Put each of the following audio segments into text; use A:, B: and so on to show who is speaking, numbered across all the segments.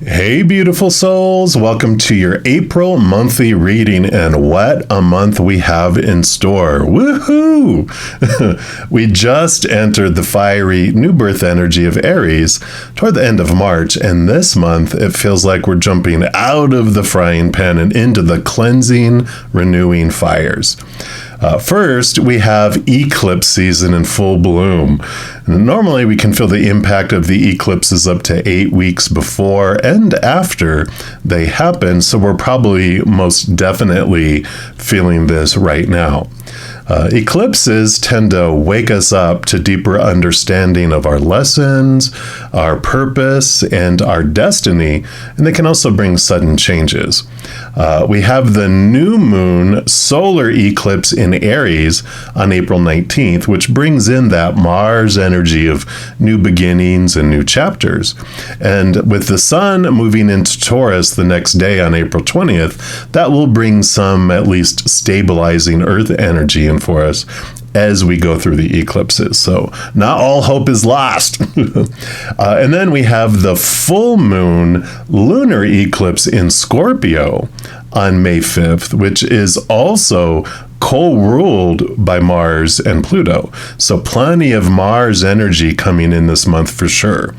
A: Hey, beautiful souls. Welcome to your April monthly reading, and what a month we have in store. Woohoo! We just entered the fiery new birth energy of Aries toward the end of March, and this month it feels like we're jumping out of the frying pan and into the cleansing, renewing fires. First, we have eclipse season in full bloom. Normally, we can feel the impact of the eclipses up to 8 weeks before and after they happen, so we're probably most definitely feeling this right now. Eclipses tend to wake us up to deeper understanding of our lessons, our purpose, and our destiny, and they can also bring sudden changes. We have the new moon solar eclipse in Aries on April 19th, which brings in that Mars energy of new beginnings and new chapters. And with the sun moving into Taurus the next day on April 20th, that will bring some at least stabilizing earth energy in for us as we go through the eclipses. So not all hope is lost. And then we have the full moon lunar eclipse in Scorpio on May 5th, which is also co-ruled by Mars and Pluto. So plenty of Mars energy coming in this month for sure.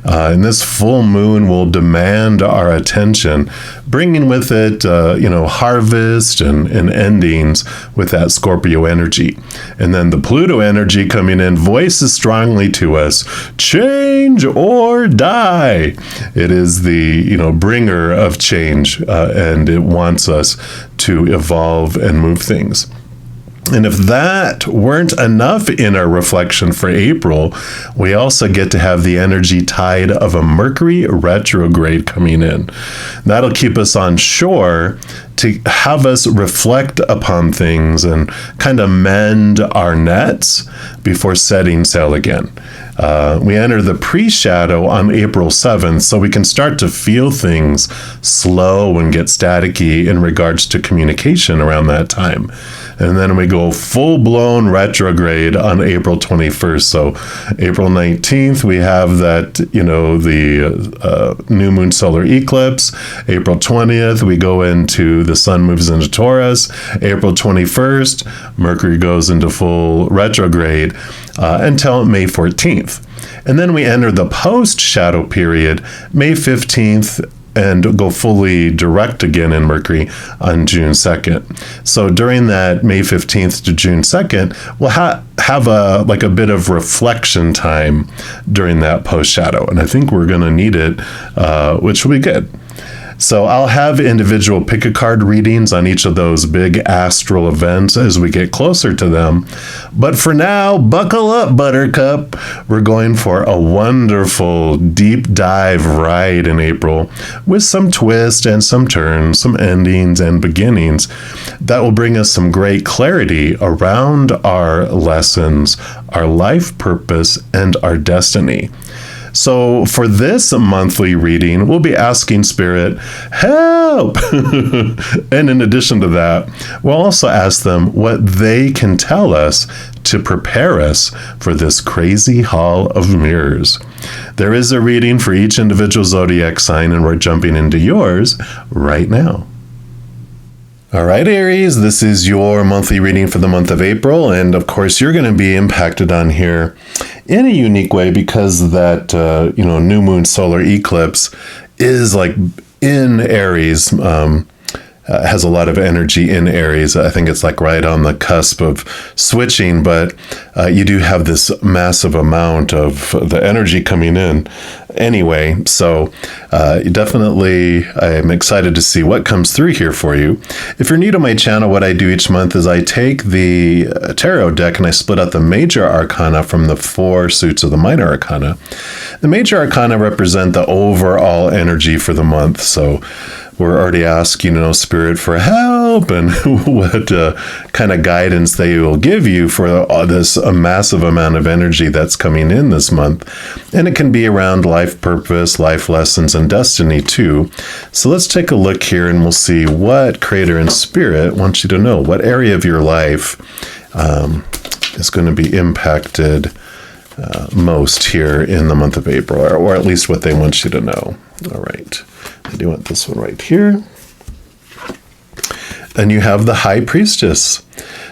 A: And this full moon will demand our attention, bringing with it, harvest and endings with that Scorpio energy. And then the Pluto energy coming in voices strongly to us, change or die. It is the, bringer of change, and it wants us to evolve and move things. And if that weren't enough in our reflection for April, we also get to have the energy tide of a Mercury retrograde coming in. That'll keep us on shore to have us reflect upon things and kind of mend our nets before setting sail again. We enter the pre-shadow on April 7th, so we can start to feel things slow and get staticky in regards to communication around that time. And then we go full-blown retrograde on April 21st. So April 19th, we have that, the new moon solar eclipse. April 20th, we go into the sun moves into Taurus. April 21st, Mercury goes into full retrograde until May 14th. And then we enter the post-shadow period, May 15th, and go fully direct again in Mercury on June 2nd. So during that May 15th to June 2nd, we'll have a bit of reflection time during that post-shadow. And I think we're going to need it, which will be good. So I'll have individual pick-a-card readings on each of those big astral events as we get closer to them. But for now, buckle up, Buttercup. We're going for a wonderful deep dive ride in April with some twists and some turns, some endings and beginnings that will bring us some great clarity around our lessons, our life purpose, and our destiny. So for this monthly reading, we'll be asking Spirit, help! And in addition to that, we'll also ask them what they can tell us to prepare us for this crazy hall of mirrors. There is a reading for each individual zodiac sign, and we're jumping into yours right now. All right, Aries, this is your monthly reading for the month of April. And of course, you're going to be impacted on here in a unique way because that, new moon solar eclipse is like in Aries, has a lot of energy in Aries. I think it's like right on the cusp of switching, but you do have this massive amount of the energy coming in anyway. So definitely I'm excited to see what comes through here for you. If you're new to my channel, what I do each month is I take the tarot deck and I split out the major arcana from the 4 suits of the minor arcana. The major arcana represent the overall energy for the month. So we're already asking, Spirit for help and what kind of guidance they will give you for this massive amount of energy that's coming in this month. And it can be around life purpose, life lessons, and destiny too. So let's take a look here and we'll see what Creator and Spirit wants you to know. What area of your life is going to be impacted most here in the month of April, or at least what they want you to know. All right. I do want this one right here. And you have the High Priestess.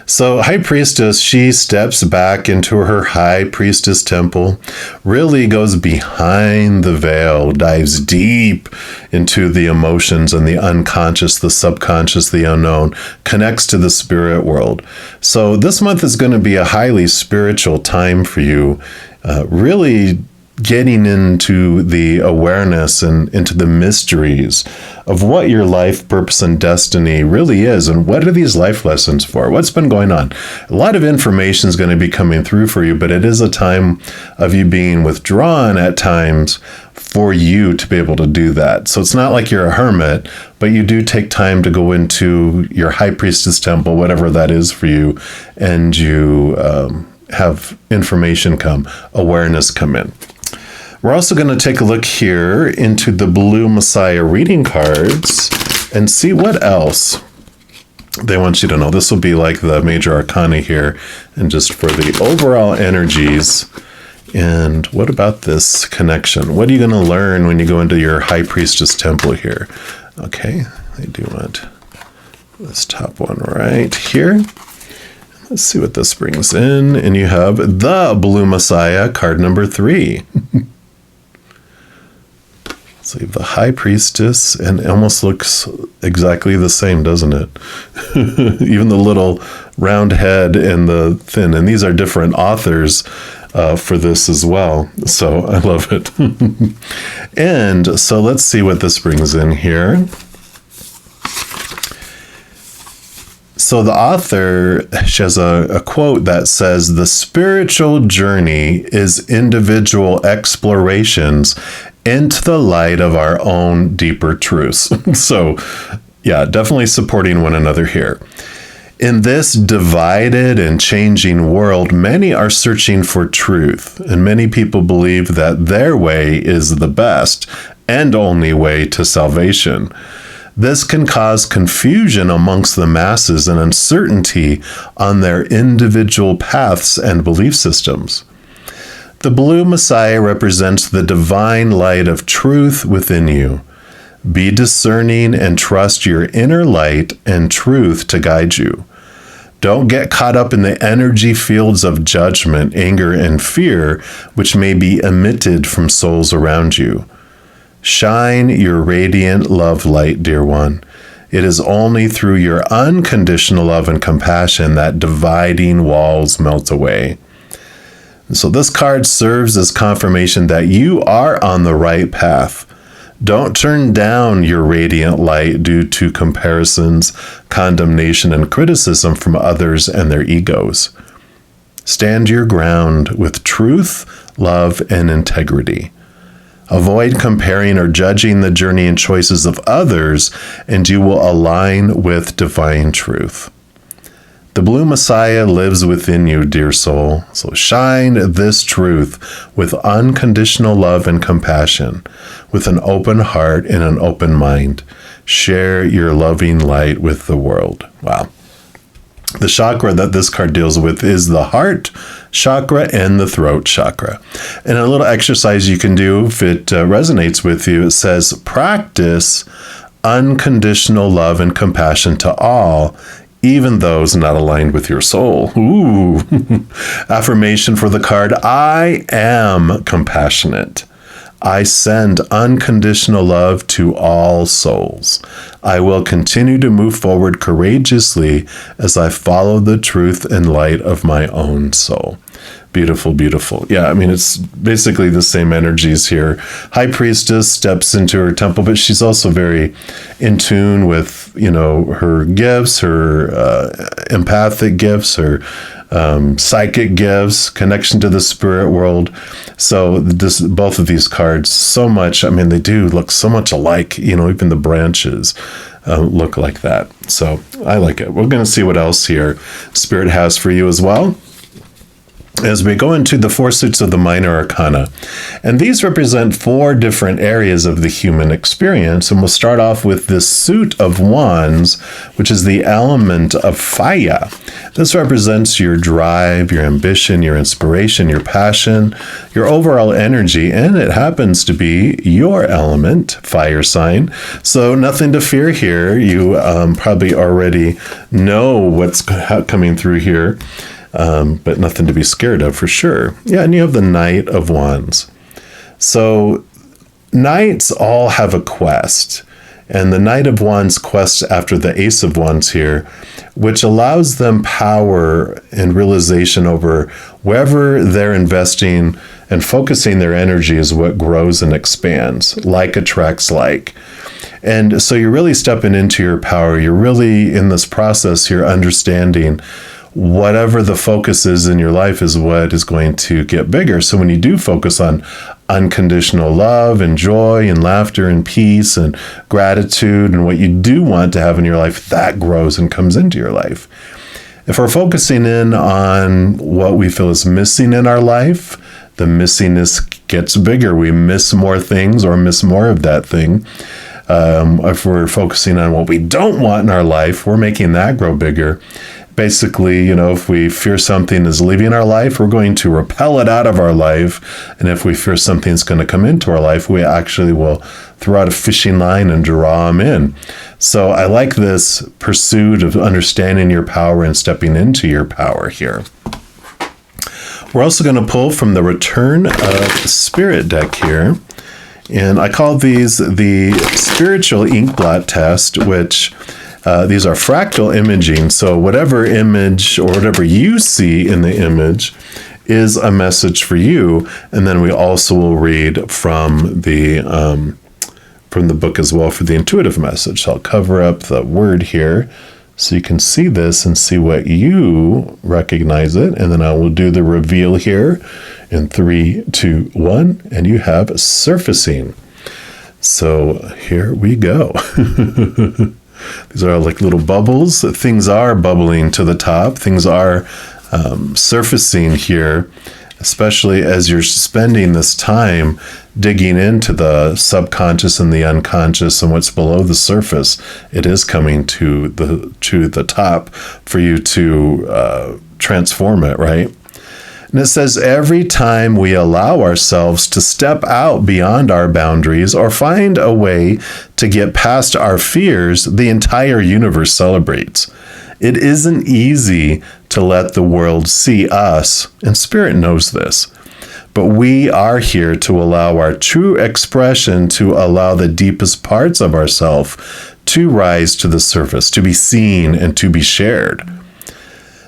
A: So High Priestess, she steps back into her High Priestess temple, really goes behind the veil, dives deep into the emotions and the unconscious, the subconscious, the unknown, connects to the spirit world. So this month is going to be a highly spiritual time for you, really getting into the awareness and into the mysteries of what your life purpose and destiny really is, and what are these life lessons for? What's been going on? A lot of information is going to be coming through for you, but it is a time of you being withdrawn at times for you to be able to do that. So it's not like you're a hermit, but you do take time to go into your High Priestess temple, whatever that is for you, and you have information come, awareness come in. We're also going to take a look here into the Blue Messiah reading cards and see what else they want you to know. This will be like the major arcana here, and just for the overall energies. And what about this connection? What are you going to learn when you go into your High Priestess temple here? Okay, I do want this top one right here. Let's see what this brings in. And you have the Blue Messiah, card number 3. So you have the High Priestess, and it almost looks exactly the same, doesn't it? Even the little round head and the thin. And these are different authors for this as well. So I love it. And so let's see what this brings in here. So the author, she has a quote that says, "The spiritual journey is individual explorations into the light of our own deeper truths." So yeah, definitely supporting one another here. In this divided and changing world, many are searching for truth, and many people believe that their way is the best and only way to salvation. This can cause confusion amongst the masses and uncertainty on their individual paths and belief systems. The Blue Messiah represents the divine light of truth within you. Be discerning and trust your inner light and truth to guide you. Don't get caught up in the energy fields of judgment, anger, and fear, which may be emitted from souls around you. Shine your radiant love light, dear one. It is only through your unconditional love and compassion that dividing walls melt away. So this card serves as confirmation that you are on the right path. Don't turn down your radiant light due to comparisons, condemnation, and criticism from others and their egos. Stand your ground with truth, love, and integrity. Avoid comparing or judging the journey and choices of others, and you will align with divine truth. The Blue Messiah lives within you, dear soul. So shine this truth with unconditional love and compassion, with an open heart and an open mind. Share your loving light with the world. Wow. The chakra that this card deals with is the heart chakra and the throat chakra. And a little exercise you can do if it resonates with you, it says, practice unconditional love and compassion to all, even those not aligned with your soul. Ooh. Affirmation for the card, I am compassionate. I send unconditional love to all souls. I will continue to move forward courageously as I follow the truth and light of my own soul. Beautiful, beautiful. Yeah, I mean, it's basically the same energies here. High Priestess steps into her temple, but she's also very in tune with, you know, her gifts, her empathic gifts, her psychic gifts, connection to the spirit world. So both of these cards, so much, I mean, they do look so much alike, you know, even the branches look like that. So I like it. We're going to see what else here Spirit has for you as well. as we go into the 4 suits of the minor arcana. And these represent 4 different areas of the human experience. And we'll start off with this suit of wands, which is the element of fire. This represents your drive, your ambition, your inspiration, your passion, your overall energy. And it happens to be your element, fire sign. So nothing to fear here. You probably already know what's coming through here. But nothing to be scared of for sure. Yeah, and you have the Knight of Wands. So knights all have a quest. And the Knight of Wands quests after the Ace of Wands here, which allows them power and realization over wherever they're investing and focusing their energy is what grows and expands, like attracts like. And so you're really stepping into your power. You're really in this process, you're understanding whatever the focus is in your life is what is going to get bigger. So when you do focus on unconditional love and joy and laughter and peace and gratitude and what you do want to have in your life, that grows and comes into your life. If we're focusing in on what we feel is missing in our life, the missingness gets bigger. We miss more things or miss more of that thing. If we're focusing on what we don't want in our life, we're making that grow bigger. Basically, if we fear something is leaving our life, we're going to repel it out of our life. And if we fear something's going to come into our life, we actually will throw out a fishing line and draw them in. So I like this pursuit of understanding your power and stepping into your power here. We're also going to pull from the Return of Spirit deck here. And I call these the Spiritual Inkblot Test, which these are fractal imaging. So whatever image or whatever you see in the image is a message for you. And then we also will read from the book as well for the intuitive message. So I'll cover up the word here so you can see this and see what you recognize it. And then I will do the reveal here in 3, 2, 1. And you have surfacing. So here we go. These are like little bubbles. Things are bubbling to the top. Things are surfacing here, especially as you're spending this time digging into the subconscious and the unconscious and what's below the surface. It is coming to the top for you to transform it, right? And it says, every time we allow ourselves to step out beyond our boundaries or find a way to get past our fears, the entire universe celebrates. It isn't easy to let the world see us, and Spirit knows this. But we are here to allow our true expression, to allow the deepest parts of ourselves to rise to the surface, to be seen and to be shared.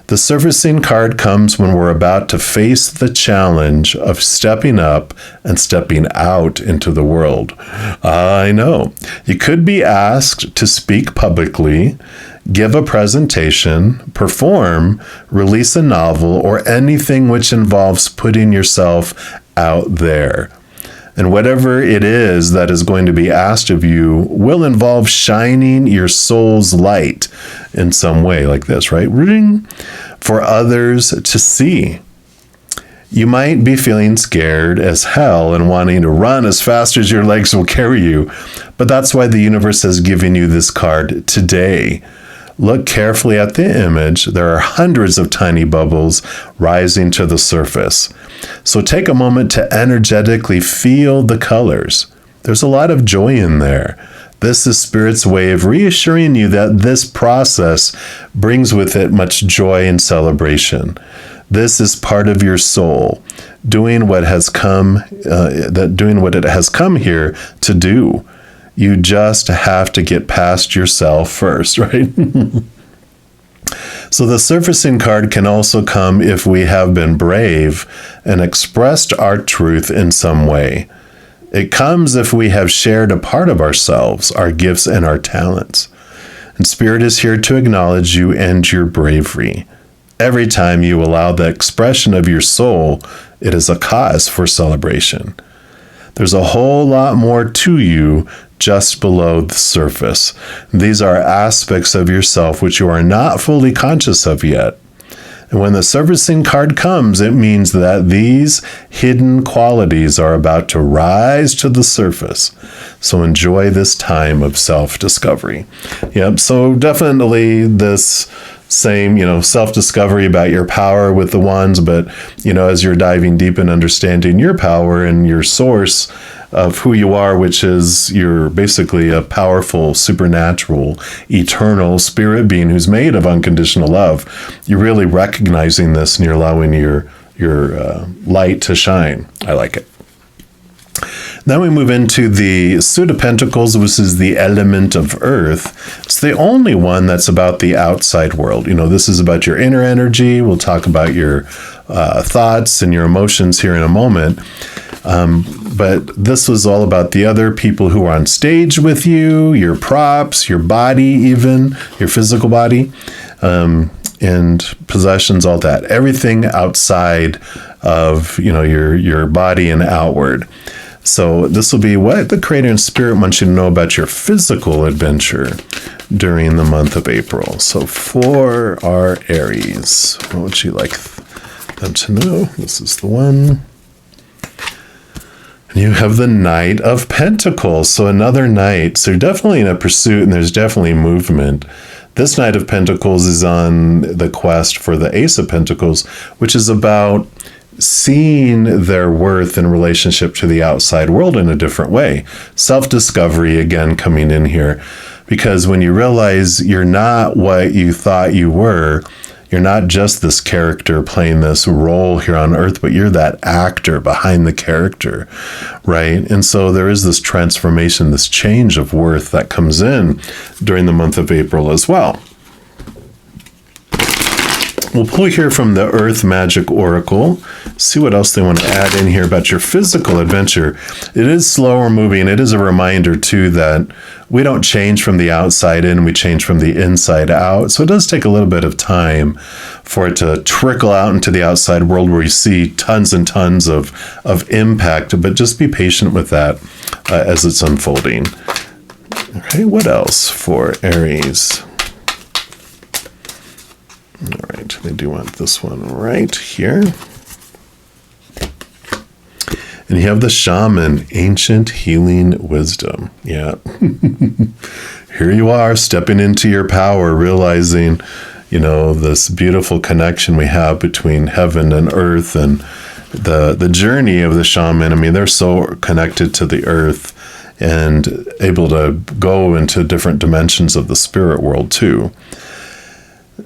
A: The surfacing card comes when we're about to face the challenge of stepping up and stepping out into the world. I know. You could be asked to speak publicly, give a presentation, perform, release a novel, or anything which involves putting yourself out there. And whatever it is that is going to be asked of you will involve shining your soul's light in some way, like this, right? Ring, for others to see. You might be feeling scared as hell and wanting to run as fast as your legs will carry you, but that's why the universe has given you this card today. Look carefully at the image. There are hundreds of tiny bubbles rising to the surface. So take a moment to energetically feel the colors. There's a lot of joy in there. This is Spirit's way of reassuring you that this process brings with it much joy and celebration. This is part of your soul, doing what it has come here to do. You just have to get past yourself first, right? So the surfacing card can also come if we have been brave and expressed our truth in some way. It comes if we have shared a part of ourselves, our gifts and our talents. And Spirit is here to acknowledge you and your bravery. Every time you allow the expression of your soul, it is a cause for celebration. There's a whole lot more to you just below the surface. These are aspects of yourself which you are not fully conscious of yet. And when the servicing card comes, it means that these hidden qualities are about to rise to the surface. So enjoy this time of self-discovery. Yep, so definitely this same, self-discovery about your power with the wands, but, as you're diving deep and understanding your power and your source of who you are, which is you're basically a powerful, supernatural, eternal spirit being who's made of unconditional love. You're really recognizing this and you're allowing your light to shine. I like it. Then we move into the Suit of Pentacles, which is the element of earth. It's the only one that's about the outside world. This is about your inner energy. We'll talk about your thoughts and your emotions here in a moment. But this was all about the other people who are on stage with you, your props, your body even, your physical body, and possessions, all that. Everything outside of, your body and outward. So this will be what the Creator and Spirit wants you to know about your physical adventure during the month of April. So for our Aries, what would you like them to know? This is the one. And you have the Knight of Pentacles. So another knight. So you're definitely in a pursuit and there's definitely movement. This Knight of Pentacles is on the quest for the Ace of Pentacles, which is about seeing their worth in relationship to the outside world in a different way. Self-discovery, again, coming in here. Because when you realize you're not what you thought you were, you're not just this character playing this role here on earth, but you're that actor behind the character, right? And so there is this transformation, this change of worth that comes in during the month of April as well. We'll pull here from the Earth Magic Oracle, see what else they want to add in here about your physical adventure. It is slower moving. It is a reminder, too, that we don't change from the outside in, we change from the inside out. So it does take a little bit of time for it to trickle out into the outside world where you see tons and tons of impact, but just be patient with that as it's unfolding. Okay, what else for Aries? All right, they do want this one right here. And you have the Shaman, Ancient Healing Wisdom. Yeah. Here you are, stepping into your power, realizing, this beautiful connection we have between heaven and earth and the journey of the shaman. I mean, they're so connected to the earth and able to go into different dimensions of the spirit world too.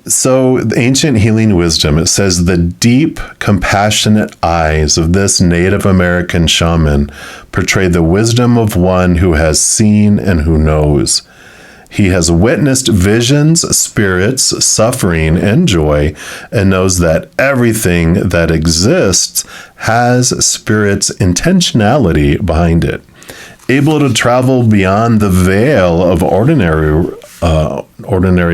A: So the Ancient Healing Wisdom, it says, the deep, compassionate eyes of this Native American shaman portray the wisdom of one who has seen and who knows. He has witnessed visions, spirits, suffering, and joy, and knows that everything that exists has spirit's intentionality behind it. Able to travel beyond the veil of ordinary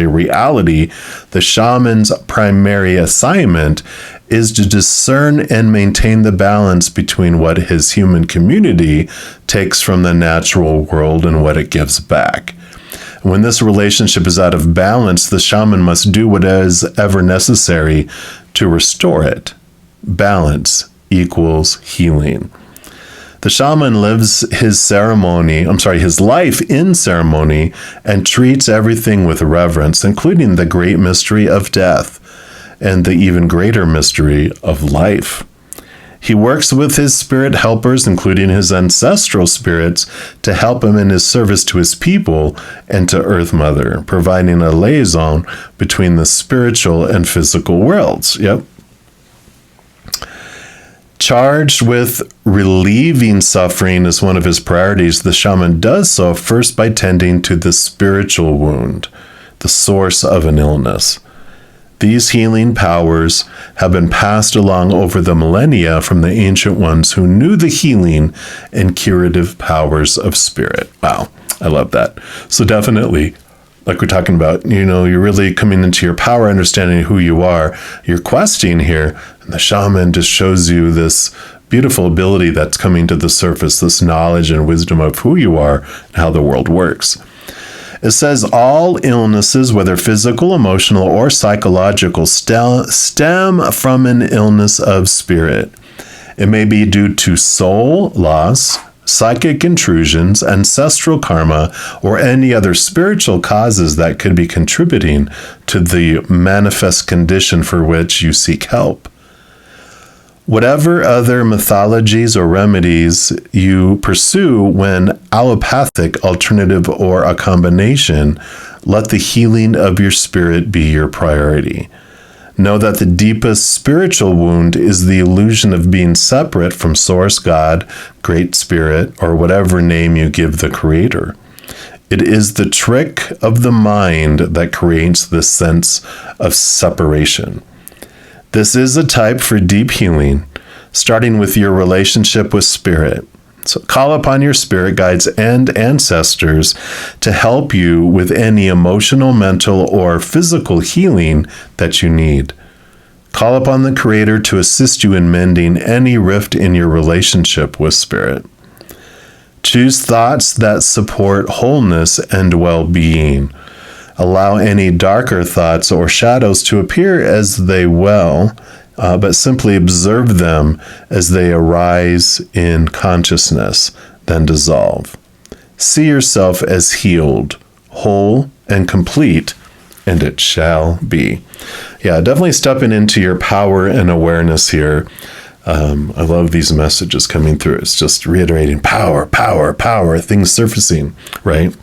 A: reality, the shaman's primary assignment is to discern and maintain the balance between what his human community takes from the natural world and what it gives back. When this relationship is out of balance, the shaman must do what is ever necessary to restore it. Balance equals healing. The shaman lives his life in ceremony and treats everything with reverence, including the great mystery of death and the even greater mystery of life. He works with his spirit helpers, including his ancestral spirits, to help him in his service to his people and to Earth Mother, providing a liaison between the spiritual and physical worlds. Yep. Charged with relieving suffering as one of his priorities, the shaman does so first by tending to the spiritual wound, the source of an illness. These healing powers have been passed along over the millennia from the ancient ones who knew the healing and curative powers of spirit. Wow, I love that. So definitely, like we're talking about, you're really coming into your power, understanding who you are. You're questing here, and the shaman just shows you this beautiful ability that's coming to the surface, this knowledge and wisdom of who you are and how the world works. It says all illnesses, whether physical, emotional, or psychological, stem from an illness of spirit. It may be due to soul loss, psychic intrusions, ancestral karma, or any other spiritual causes that could be contributing to the manifest condition for which you seek help. Whatever other mythologies or remedies you pursue when allopathic, alternative, or a combination, let the healing of your spirit be your priority. Know that the deepest spiritual wound is the illusion of being separate from Source, God, Great Spirit, or whatever name you give the Creator. It is the trick of the mind that creates this sense of separation. This is a type for deep healing, starting with your relationship with Spirit. So call upon your spirit guides and ancestors to help you with any emotional, mental, or physical healing that you need. Call upon the Creator to assist you in mending any rift in your relationship with Spirit. Choose thoughts that support wholeness and well-being. Allow any darker thoughts or shadows to appear as they will, but simply observe them as they arise in consciousness, then dissolve. See yourself as healed, whole, and complete, and it shall be. Yeah, definitely stepping into your power and awareness here. I love these messages coming through. It's just reiterating power, power, power, things surfacing, right?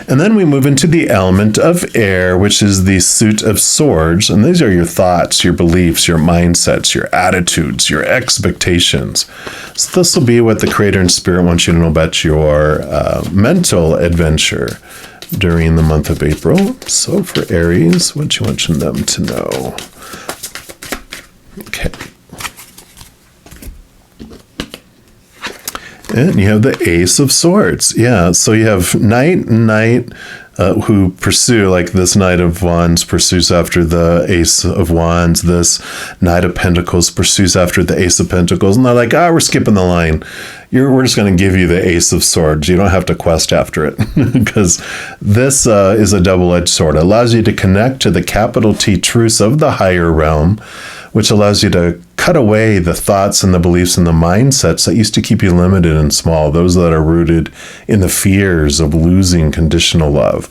A: And then we move into the element of air, which is the suit of swords. And these are your thoughts, your beliefs, your mindsets, your attitudes, your expectations. So this will be what the Creator and Spirit wants you to know about your mental adventure during the month of April. So for Aries, what do you want them to know? Okay. And you have the Ace of Swords. Yeah, so you have Knight who pursue, like this Knight of Wands pursues after the Ace of Wands. This Knight of Pentacles pursues after the Ace of Pentacles. And they're like, we're skipping the line. We're just going to give you the Ace of Swords. You don't have to quest after it because this is a double-edged sword. It allows you to connect to the capital T truths of the higher realm, which allows you to cut away the thoughts and the beliefs and the mindsets that used to keep you limited and small, those that are rooted in the fears of losing conditional love.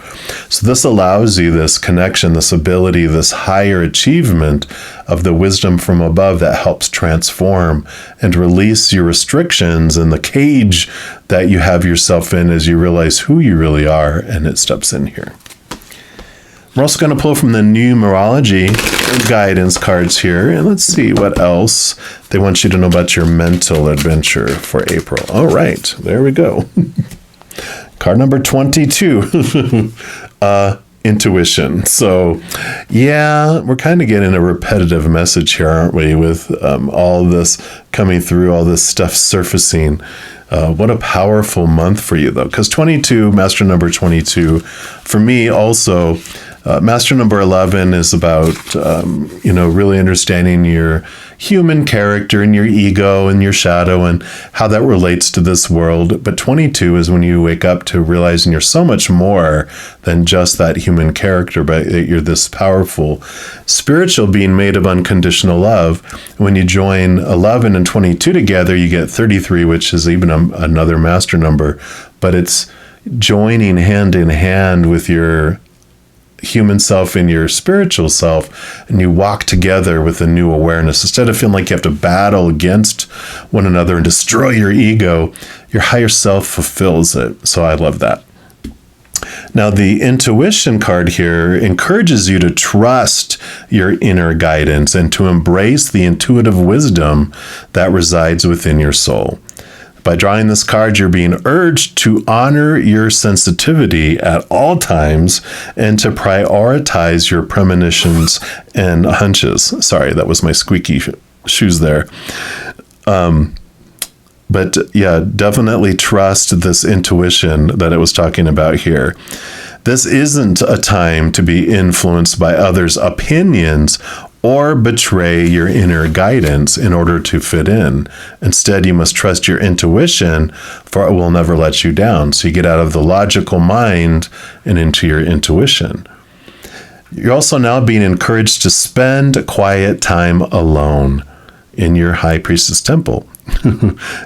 A: So this allows you this connection, this ability, this higher achievement of the wisdom from above that helps transform and release your restrictions and the cage that you have yourself in as you realize who you really are, and it steps in here. We're also going to pull from the Numerology guidance cards here, and let's see what else they want you to know about your mental adventure for April. All right, there we go. Card number 22, intuition. So, yeah, we're kind of getting a repetitive message here, aren't we, with all this coming through, all this stuff surfacing. What a powerful month for you, though, because 22, master number 22, for me also, master number 11 is about, really understanding your human character and your ego and your shadow and how that relates to this world. But 22 is when you wake up to realizing you're so much more than just that human character, but that you're this powerful spiritual being made of unconditional love. When you join 11 and 22 together, you get 33, which is even another master number, but it's joining hand in hand with your human self and your spiritual self, and you walk together with a new awareness. Instead of feeling like you have to battle against one another and destroy your ego, your higher self fulfills it. So I love that. Now, the intuition card here encourages you to trust your inner guidance and to embrace the intuitive wisdom that resides within your soul. By drawing this card, you're being urged to honor your sensitivity at all times and to prioritize your premonitions and hunches. Sorry, that was my squeaky shoes there. But yeah, definitely trust this intuition that it was talking about here. This isn't a time to be influenced by others' opinions or betray your inner guidance in order to fit in. Instead, you must trust your intuition, for it will never let you down. So you get out of the logical mind and into your intuition. You're also now being encouraged to spend quiet time alone in your High Priestess temple.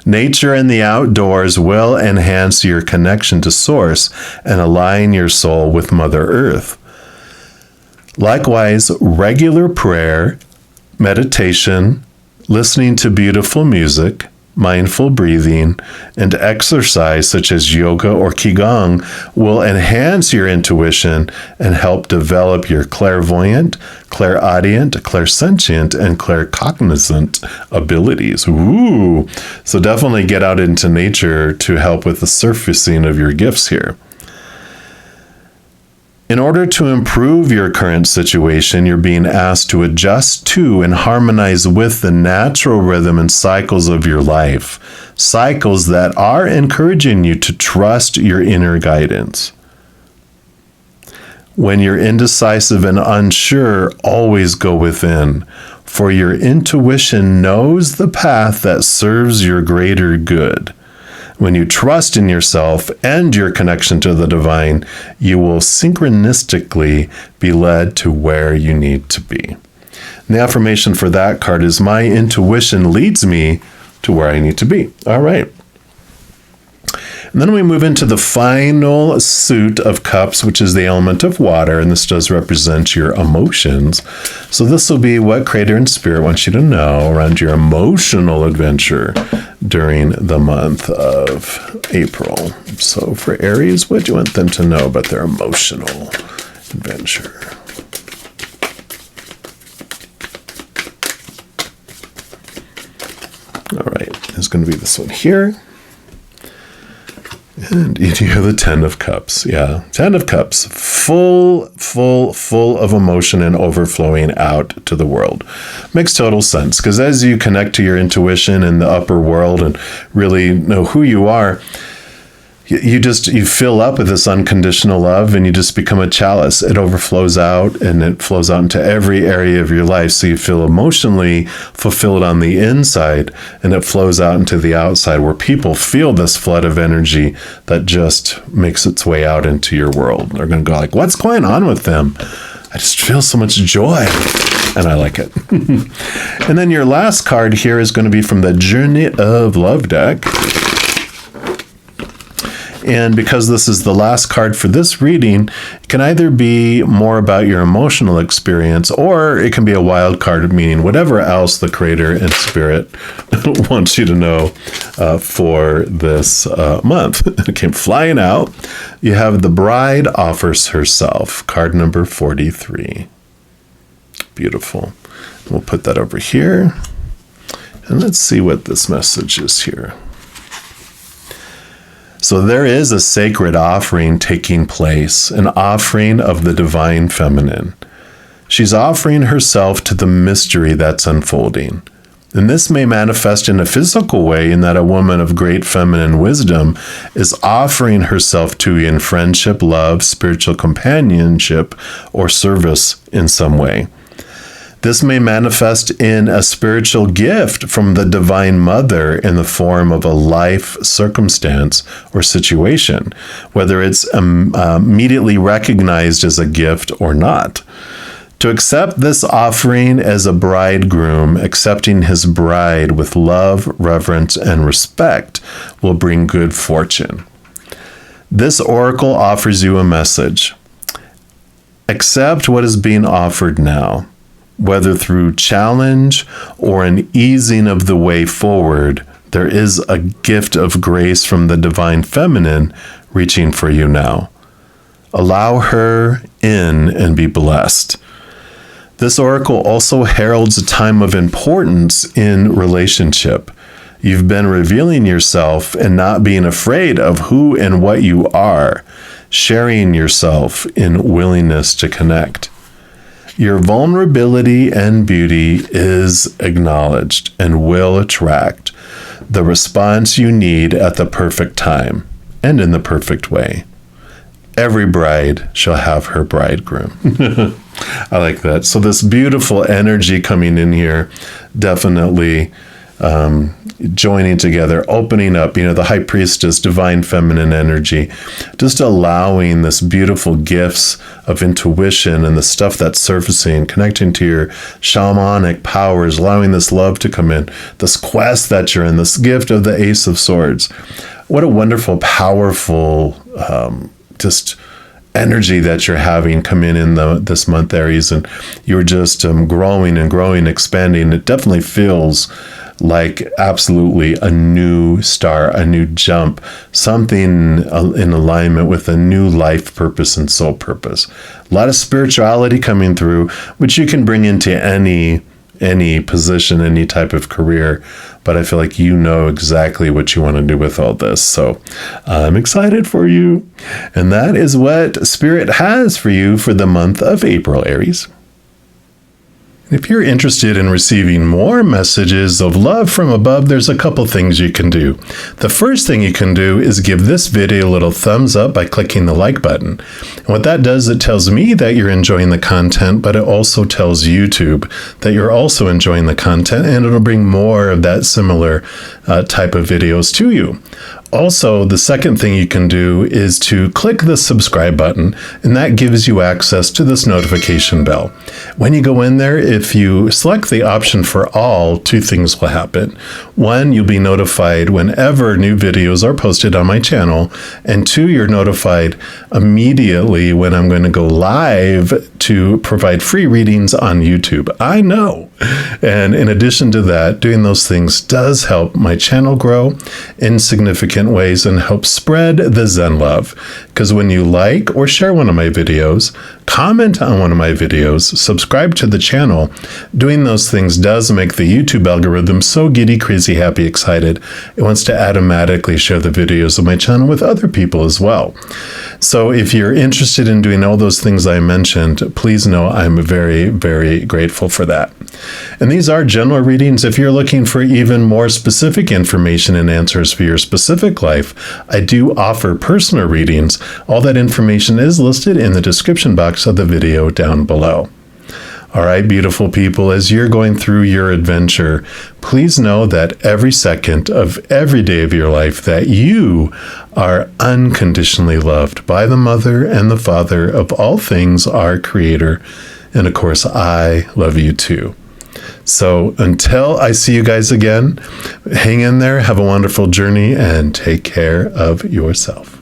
A: Nature and the outdoors will enhance your connection to Source and align your soul with Mother Earth. Likewise, regular prayer, meditation, listening to beautiful music, mindful breathing, and exercise such as yoga or qigong will enhance your intuition and help develop your clairvoyant, clairaudient, clairsentient, and claircognizant abilities. Ooh! So definitely get out into nature to help with the surfacing of your gifts here. In order to improve your current situation, you're being asked to adjust to and harmonize with the natural rhythm and cycles of your life, cycles that are encouraging you to trust your inner guidance. When you're indecisive and unsure, always go within, for your intuition knows the path that serves your greater good. When you trust in yourself and your connection to the divine, you will synchronistically be led to where you need to be. And the affirmation for that card is, my intuition leads me to where I need to be. All right. And then we move into the final suit of cups, which is the element of water, and this does represent your emotions. So this will be what Creator and Spirit wants you to know around your emotional adventure during the month of April. So for Aries, what do you want them to know about their emotional adventure? All right, there's going to be this one here. And you have the 10 of Cups. Yeah, 10 of Cups. Full of emotion and overflowing out to the world. Makes total sense, because as you connect to your intuition and the upper world and really know who you are, you fill up with this unconditional love, and you just become a chalice. It overflows out, and it flows out into every area of your life. So you feel emotionally fulfilled on the inside, and it flows out into the outside, where people feel this flood of energy that just makes its way out into your world. They're going to go like, what's going on with them? I just feel so much joy, and I like it. And then your last card here is going to be from the Journey of Love deck. And because this is the last card for this reading, it can either be more about your emotional experience, or it can be a wild card, meaning whatever else the Creator and Spirit wants you to know for this month. It came flying out. You have the Bride Offers Herself, card number 43. Beautiful. We'll put that over here. And let's see what this message is here. So there is a sacred offering taking place, an offering of the divine feminine. She's offering herself to the mystery that's unfolding. And this may manifest in a physical way, in that a woman of great feminine wisdom is offering herself to you in friendship, love, spiritual companionship, or service in some way. This may manifest in a spiritual gift from the Divine Mother in the form of a life circumstance or situation, whether it's immediately recognized as a gift or not. To accept this offering as a bridegroom, accepting his bride with love, reverence, and respect will bring good fortune. This oracle offers you a message. Accept what is being offered now. Whether through challenge or an easing of the way forward, there is a gift of grace from the divine feminine reaching for you now. Allow her in and be blessed. This oracle also heralds a time of importance in relationship. You've been revealing yourself and not being afraid of who and what you are, sharing yourself in willingness to connect. Your vulnerability and beauty is acknowledged and will attract the response you need at the perfect time and in the perfect way. every bride shall have her bridegroom. I like that. So this beautiful energy coming in here, definitely joining together, opening up, the high priestess, divine feminine energy, just allowing this beautiful gifts of intuition and the stuff that's surfacing, connecting to your shamanic powers, allowing this love to come in, this quest that you're in, this gift of the Ace of Swords. What a wonderful, powerful, just energy that you're having come in this month, Aries, and you're just growing and growing, expanding. It definitely feels like absolutely a new star, a new jump, something in alignment with a new life purpose and soul purpose. A lot of spirituality coming through, which you can bring into any position, any type of career. But I feel like you know exactly what you want to do with all this. So I'm excited for you. And that is what Spirit has for you for the month of April, Aries. If you're interested in receiving more messages of love from above, there's a couple things you can do. The first thing you can do is give this video a little thumbs up by clicking the like button. And what that does, it tells me that you're enjoying the content, but it also tells YouTube that you're also enjoying the content, and it'll bring more of that similar type of videos to you. Also, the second thing you can do is to click the subscribe button, and that gives you access to this notification bell. When you go in there, if you select the option for all, two things will happen. One, you'll be notified whenever new videos are posted on my channel, and two, you're notified immediately when I'm going to go live to provide free readings on YouTube. I know. And in addition to that, doing those things does help my channel grow in significant ways and help spread the Zen love. Because when you like or share one of my videos, comment on one of my videos, subscribe to the channel, doing those things does make the YouTube algorithm so giddy, crazy, happy, excited. It wants to automatically share the videos of my channel with other people as well. So if you're interested in doing all those things I mentioned, please know I'm very, very grateful for that. And these are general readings. If you're looking for even more specific information and answers for your specific life, I do offer personal readings. All that information is listed in the description box of the video down below. All right, beautiful people, as you're going through your adventure, please know that every second of every day of your life that you are unconditionally loved by the Mother and the Father of all things, our Creator. And of course, I love you too. So until I see you guys again, hang in there, have a wonderful journey, and take care of yourself.